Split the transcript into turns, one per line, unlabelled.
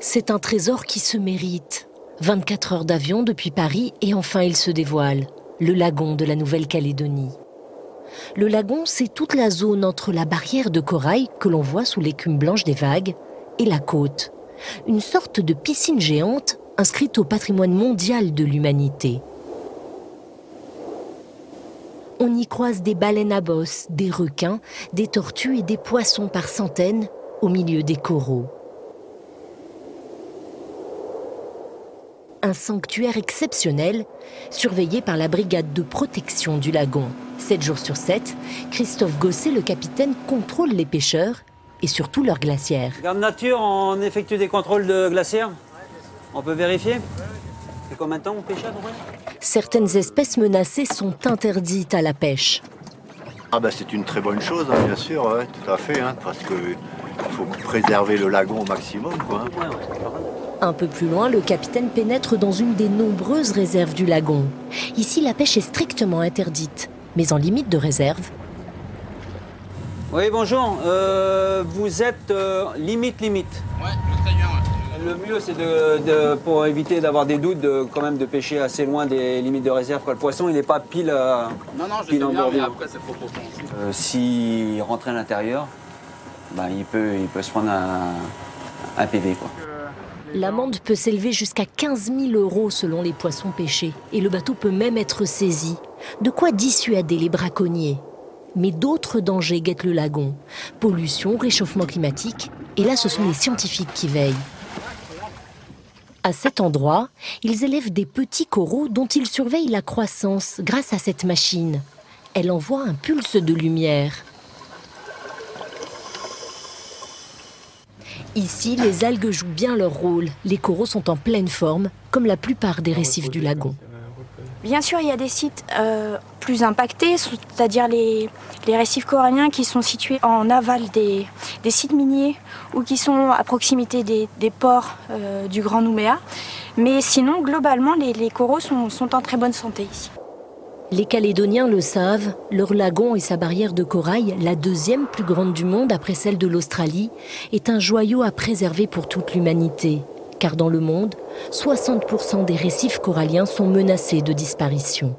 C'est un trésor qui se mérite. 24 heures d'avion depuis Paris et enfin il se dévoile. Le lagon de la Nouvelle-Calédonie. Le lagon, c'est toute la zone entre la barrière de corail que l'on voit sous l'écume blanche des vagues et la côte. Une sorte de piscine géante inscrite au patrimoine mondial de l'humanité. On y croise des baleines à bosse, des requins, des tortues et des poissons par centaines au milieu des coraux. Un sanctuaire exceptionnel, surveillé par la brigade de protection du lagon. 7 jours sur 7, Christophe Gosset, le capitaine, contrôle les pêcheurs et surtout leurs glacières.
Garde nature, on effectue des contrôles de glacières. On peut vérifier. C'est combien de temps on pêche à peu près ?
Certaines espèces menacées sont interdites à la pêche.
C'est une très bonne chose, hein, bien sûr, ouais, tout à fait, hein, parce qu'il faut préserver le lagon au maximum, quoi.
Un peu plus loin, le capitaine pénètre dans une des nombreuses réserves du lagon. Ici, la pêche est strictement interdite, mais en limite de réserve.
Oui, bonjour. Vous êtes limite.
Ouais, très bien. Ouais.
Le mieux, c'est pour éviter d'avoir des doutes, quand même de pêcher assez loin des limites de réserve. Quoi. Le poisson, il n'est pas pile.
Non, je sais bien, mais après, c'est trop profond aussi.
S'il rentrait à l'intérieur, il peut se prendre un PV, quoi.
L'amende peut s'élever jusqu'à 15 000 € selon les poissons pêchés. Et le bateau peut même être saisi. De quoi dissuader les braconniers. Mais d'autres dangers guettent le lagon. Pollution, réchauffement climatique. Et là, ce sont les scientifiques qui veillent. À cet endroit, ils élèvent des petits coraux dont ils surveillent la croissance grâce à cette machine. Elle envoie un pulse de lumière. Ici, les algues jouent bien leur rôle. Les coraux sont en pleine forme, comme la plupart des récifs du lagon.
Bien sûr, il y a des sites plus impactés, c'est-à-dire les récifs coralliens qui sont situés en aval des sites miniers ou qui sont à proximité des ports du Grand Nouméa. Mais sinon, globalement, les coraux sont en très bonne santé ici.
Les Calédoniens le savent, leur lagon et sa barrière de corail, la deuxième plus grande du monde après celle de l'Australie, est un joyau à préserver pour toute l'humanité. Car dans le monde, 60% des récifs coralliens sont menacés de disparition.